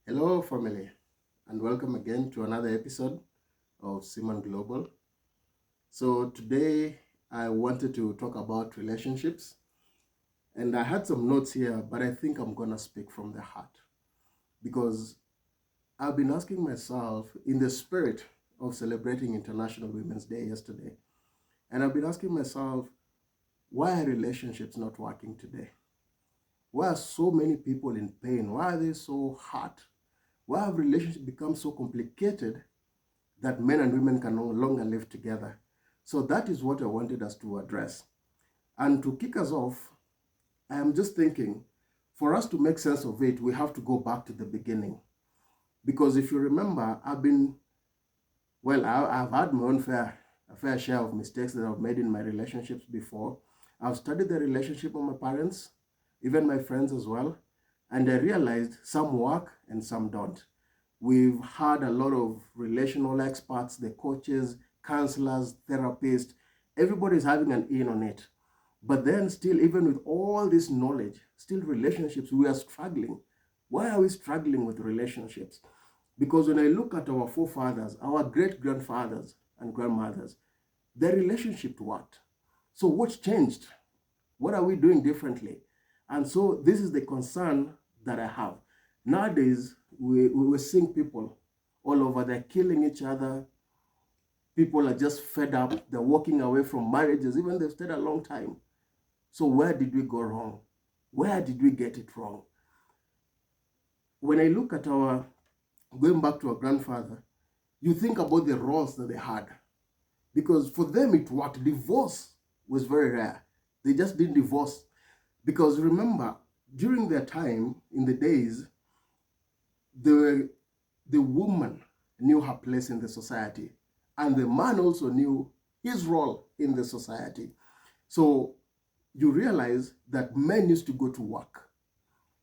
Hello, family, and welcome again to another episode of Simon Global. So, today I wanted to talk about relationships, and I had some notes here, but I think I'm gonna speak from the heart because I've been asking myself in the spirit of celebrating International Women's Day yesterday, and I've been asking myself, why are relationships not working today? Why are so many people in pain? Why are they so hard? Why have relationships become so complicated that men and women can no longer live together? So that is what I wanted us to address. And to kick us off, I am just thinking, for us to make sense of it, we have to go back to the beginning. Because if you remember, I've had my own a fair share of mistakes that I've made in my relationships before. I've studied the relationship of my parents, even my friends as well, and I realized some work and some don't. We've had a lot of relational experts, the coaches, counselors, therapists, everybody's having an in on it. But then still, even with all this knowledge, still relationships, we are struggling. Why are we struggling with relationships? Because when I look at our forefathers, our great grandfathers and grandmothers, their relationship worked. So what's changed? What are we doing differently? And so this is the concern that I have. Nowadays, we're seeing people all over, they're killing each other. People are just fed up. They're walking away from marriages, even they've stayed a long time. So where did we go wrong? Where did we get it wrong? When I look at going back to our grandfather, you think about the roles that they had. Because for them it worked. Divorce was very rare. They just didn't divorce. Because remember, during their time, in the days, the woman knew her place in the society. And the man also knew his role in the society. So you realize that men used to go to work,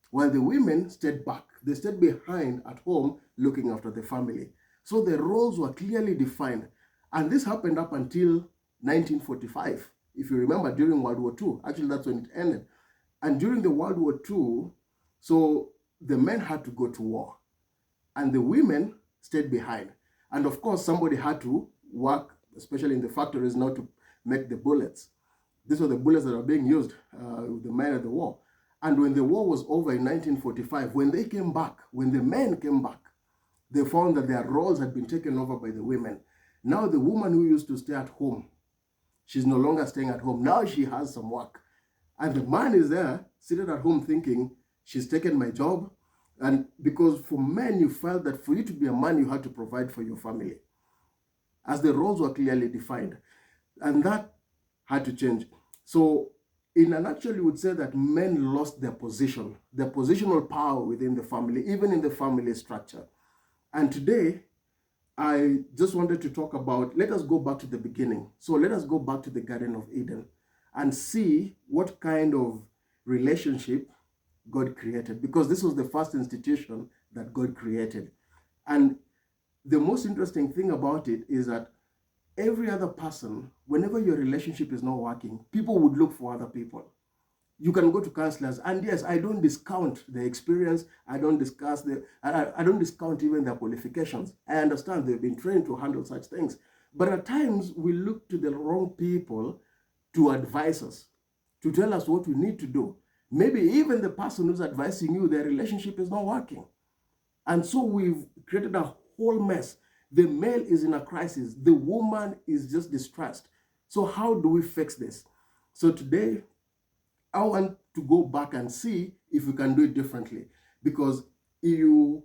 while the women stayed back. They stayed behind at home looking after the family. So the roles were clearly defined. And this happened up until 1945. If you remember, during World War II, actually that's when it ended. And during the World War II, so the men had to go to war and the women stayed behind. And of course, somebody had to work, especially in the factories now, to make the bullets. These were the bullets that are being used with the men at the war. And when the war was over in 1945, when they came back, when the men came back, they found that their roles had been taken over by the women. Now the woman who used to stay at home, she's no longer staying at home. Now she has some work. And the man is there, seated at home thinking, she's taken my job. And because for men, you felt that for you to be a man, you had to provide for your family, as the roles were clearly defined. And that had to change. So in a nutshell, you would say that men lost their position, their positional power within the family, even in the family structure. And today, I just wanted to talk about, let us go back to the beginning. So let us go back to the Garden of Eden and see what kind of relationship God created, because this was the first institution that God created. And the most interesting thing about it is that every other person, whenever your relationship is not working, people would look for other people. You can go to counselors, and yes, I don't discount the experience. I don't discount even their qualifications. I understand they've been trained to handle such things. But at times we look to the wrong people to advise us, to tell us what we need to do. Maybe even the person who's advising you, their relationship is not working. And so we've created a whole mess. The male is in a crisis. The woman is just distressed. So how do we fix this? So today, I want to go back and see if we can do it differently. Because you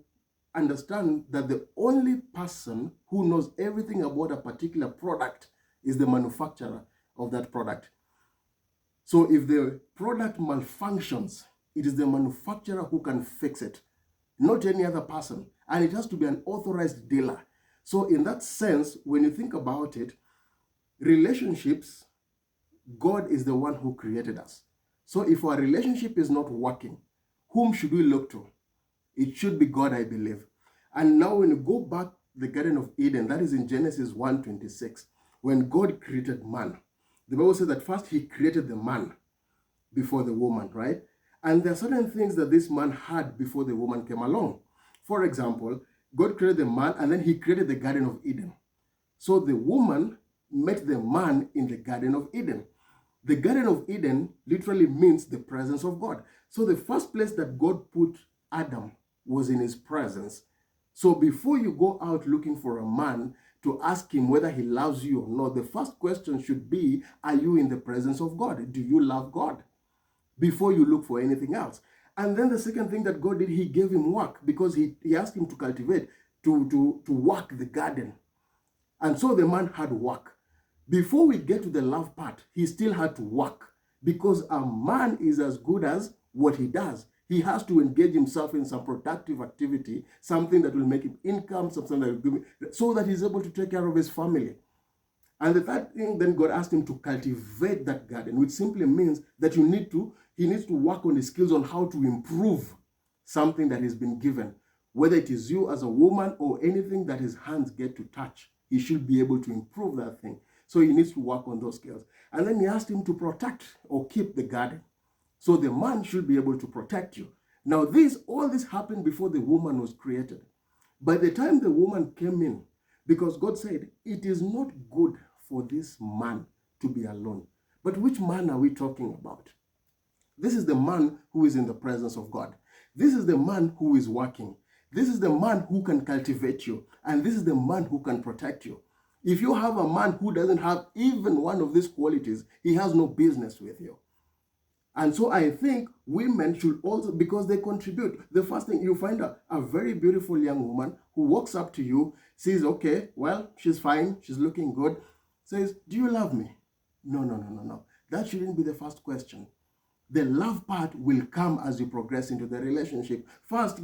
understand that the only person who knows everything about a particular product is the manufacturer of that product. So if the product malfunctions, it is the manufacturer who can fix it, not any other person. And it has to be an authorized dealer. So in that sense, when you think about it, relationships, God is the one who created us. So if our relationship is not working, whom should we look to? It should be God, I believe. And now when you go back to the Garden of Eden, that is in Genesis 1:26, when God created man, the Bible says that first he created the man before the woman, right? And there are certain things that this man had before the woman came along. For example, God created the man and then he created the Garden of Eden. So the woman met the man in the Garden of Eden. The Garden of Eden literally means the presence of God. So the first place that God put Adam was in his presence. So before you go out looking for a man to ask him whether he loves you or not, the first question should be, are you in the presence of God? Do you love God? Before you look for anything else. And then the second thing that God did, he gave him work, because he asked him to cultivate, to work the garden. And so the man had work. Before we get to the love part, he still had to work, because a man is as good as what he does. He has to engage himself in some productive activity, something that will make him income, something that will give him, so that he's able to take care of his family. And the third thing, then God asked him to cultivate that garden, which simply means that he needs to work on the skills on how to improve something that has been given. Whether it is you as a woman or anything that his hands get to touch, he should be able to improve that thing. So he needs to work on those skills. And then he asked him to protect or keep the garden. So the man should be able to protect you. Now all this happened before the woman was created. By the time the woman came in, because God said, it is not good for this man to be alone. But which man are we talking about? This is the man who is in the presence of God. This is the man who is working. This is the man who can cultivate you. And this is the man who can protect you. If you have a man who doesn't have even one of these qualities, he has no business with you. And so I think women should also, because they contribute. The first thing, you find a very beautiful young woman who walks up to you, says, okay, well, she's fine, she's looking good, says, do you love me? No. That shouldn't be the first question. The love part will come as you progress into the relationship. First,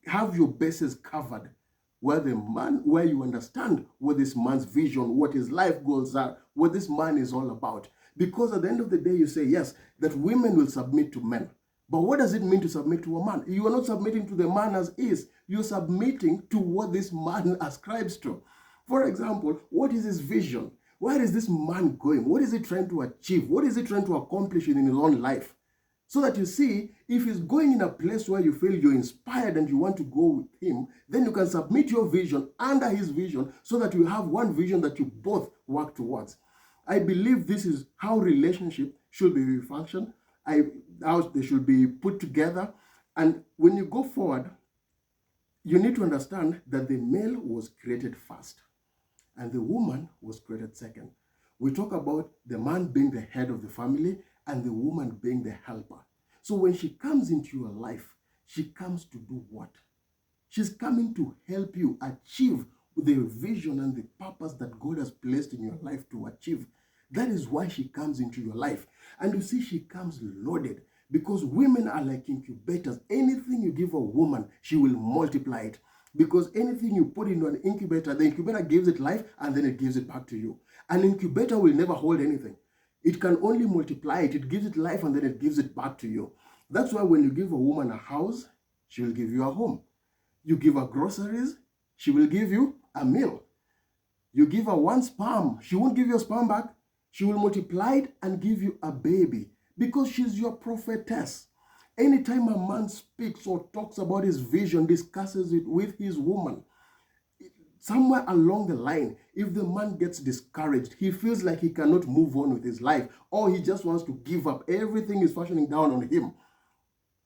have your bases covered, where you understand what this man's vision, what his life goals are, what this man is all about. Because at the end of the day, you say, yes, that women will submit to men. But what does it mean to submit to a man? You are not submitting to the man as is. You're submitting to what this man ascribes to. For example, what is his vision? Where is this man going? What is he trying to achieve? What is he trying to accomplish in his own life? So that you see, if he's going in a place where you feel you're inspired and you want to go with him, then you can submit your vision under his vision, so that you have one vision that you both work towards. I believe this is how relationship should be functioned, how they should be put together. And when you go forward, you need to understand that the male was created first and the woman was created second. We talk about the man being the head of the family and the woman being the helper. So when she comes into your life, she comes to do what? She's coming to help you achieve the vision and the purpose that God has placed in your life to achieve. That is why she comes into your life. And you see, she comes loaded, because women are like incubators. Anything you give a woman, she will multiply it. Because anything you put into an incubator, the incubator gives it life and then it gives it back to you. An incubator will never hold anything. It can only multiply it. It gives it life and then it gives it back to you. That's why when you give a woman a house, she will give you a home. You give her groceries, she will give you a meal. You give her one sperm, she won't give you a sperm back. She will multiply it and give you a baby, because she's your prophetess. Anytime a man speaks or talks about his vision, discusses it with his woman, somewhere along the line, if the man gets discouraged, he feels like he cannot move on with his life, or he just wants to give up, everything is fashioning down on him,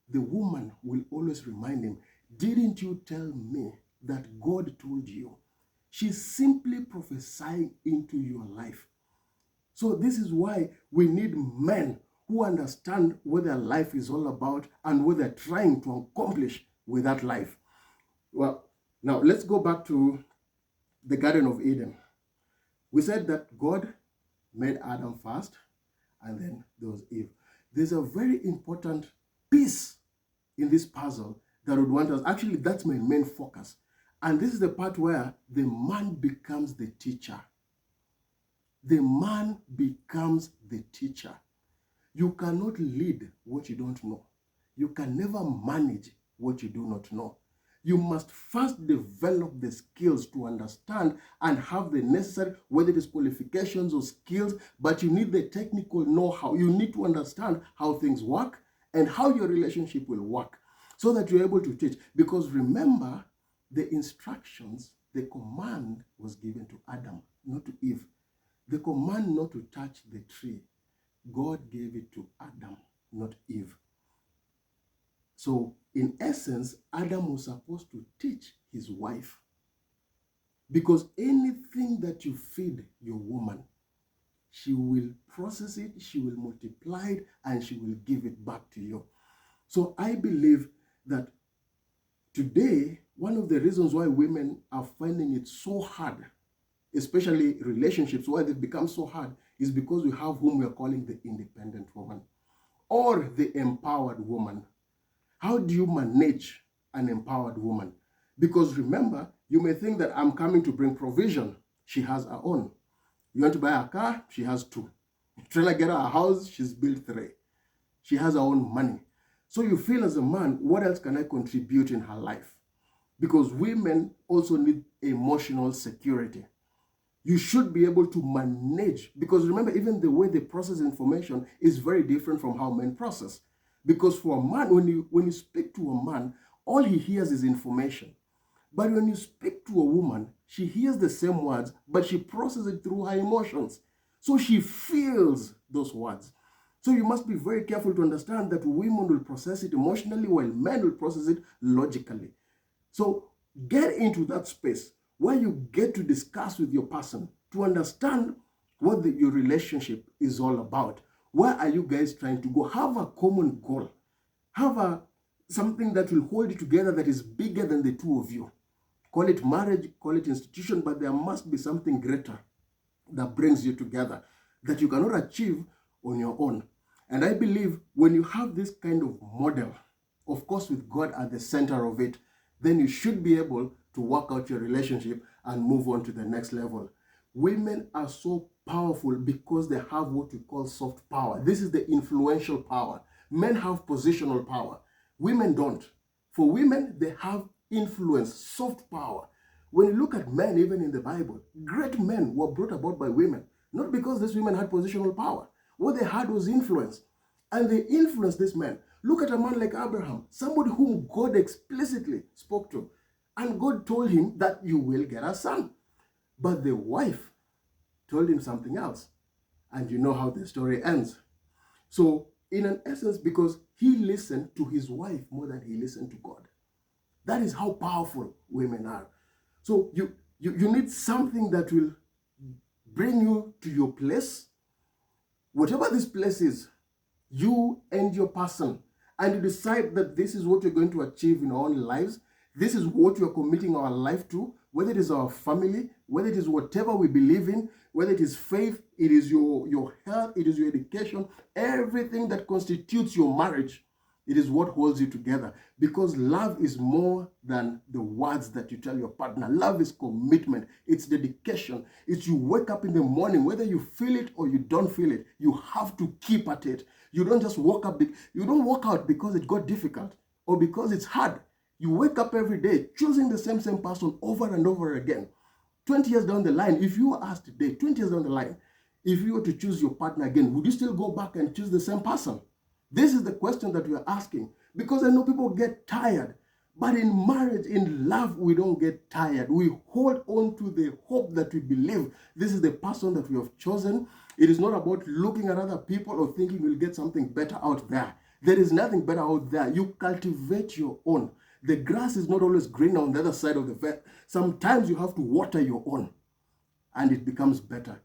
the woman will always remind him, didn't you tell me that God told you? She's simply prophesying into your life. So this is why we need men who understand what their life is all about and what they're trying to accomplish with that life. Well, now let's go back to the Garden of Eden. We said that God made Adam first, and then there was Eve. There's a very important piece in this puzzle that would want us, actually that's my main focus. And this is the part where the man becomes the teacher. The man becomes the teacher. You cannot lead what you don't know. You can never manage what you do not know. You must first develop the skills to understand and have the necessary, whether it is qualifications or skills, but you need the technical know-how. You need to understand how things work and how your relationship will work. so that you're able to teach. Because remember, the instructions, the command was given to Adam, not to Eve. The command not to touch the tree, God gave it to Adam, not Eve. So in essence, Adam was supposed to teach his wife. Because anything that you feed your woman, she will process it, she will multiply it, and she will give it back to you. So I believe that today, one of the reasons why women are finding it so hard, especially relationships, why they've become so hard, is because we have whom we are calling the independent woman or the empowered woman. How do you manage an empowered woman? Because remember, you may think that I'm coming to bring provision. She has her own. You want to buy a car? She has 2. You're trying to get her a house? She's built 3. She has her own money. So you feel as a man, what else can I contribute in her life? Because women also need emotional security. You should be able to manage, because remember, even the way they process information is very different from how men process. Because for a man, when you speak to a man, all he hears is information. But when you speak to a woman, she hears the same words, but she processes it through her emotions. So she feels those words. So you must be very careful to understand that women will process it emotionally while men will process it logically. So get into that space where you get to discuss with your person to understand what your relationship is all about. Where are you guys trying to go? Have a common goal. Have something that will hold you together that is bigger than the two of you. Call it marriage, call it institution, but there must be something greater that brings you together that you cannot achieve on your own. And I believe when you have this kind of model, of course with God at the center of it, then you should be able to work out your relationship and move on to the next level. Women are so powerful because they have what we call soft power. This is the influential power. Men have positional power. Women don't. For women, they have influence, soft power. When you look at men, even in the Bible, great men were brought about by women. Not because these women had positional power. What they had was influence. And they influenced this man. Look at a man like Abraham, somebody whom God explicitly spoke to. And God told him that you will get a son. But the wife told him something else. And you know how the story ends. So, in an essence, because he listened to his wife more than he listened to God. That is how powerful women are. So, you need something that will bring you to your place. Whatever this place is, you and your person, and you decide that this is what you're going to achieve in our own lives. This is what you're committing our life to, whether it is our family, whether it is whatever we believe in, whether it is faith, it is your health, it is your education, everything that constitutes your marriage, it is what holds you together. Because love is more than the words that you tell your partner. Love is commitment. It's dedication. It's you wake up in the morning, whether you feel it or you don't feel it, you have to keep at it. You don't just walk up. You don't walk out because it got difficult or because it's hard. You wake up every day choosing the same person over and over again. 20 years down the line, if you were asked today, 20 years down the line, if you were to choose your partner again, would you still go back and choose the same person? This is the question that we are asking, because I know people get tired. But in marriage, in love, we don't get tired. We hold on to the hope that we believe this is the person that we have chosen. It is not about looking at other people or thinking we'll get something better out there. There is nothing better out there. You cultivate your own. The grass is not always green on the other side of the vine. Sometimes you have to water your own, and it becomes better.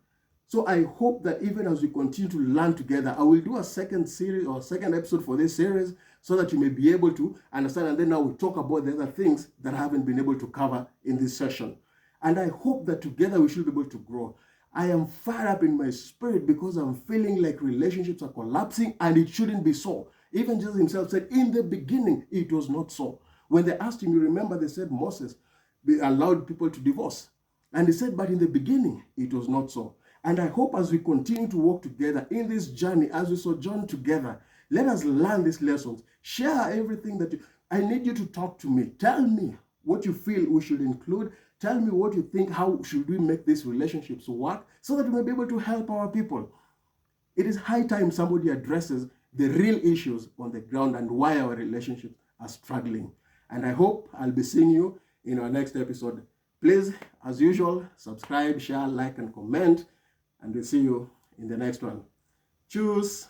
So I hope that even as we continue to learn together, I will do a second series or second episode for this series so that you may be able to understand. And then I will talk about the other things that I haven't been able to cover in this session. And I hope that together we should be able to grow. I am fired up in my spirit because I'm feeling like relationships are collapsing, and it shouldn't be so. Even Jesus himself said, in the beginning, it was not so. When they asked him, you remember they said Moses allowed people to divorce. And he said, but in the beginning, it was not so. And I hope as we continue to walk together in this journey, as we sojourn together, let us learn these lessons. Share everything that I need you to talk to me. Tell me what you feel we should include. Tell me what you think, how should we make these relationships work so that we may be able to help our people. It is high time somebody addresses the real issues on the ground and why our relationships are struggling. And I hope I'll be seeing you in our next episode. Please, as usual, subscribe, share, like, and comment, and we'll see you in the next one. Tschüss.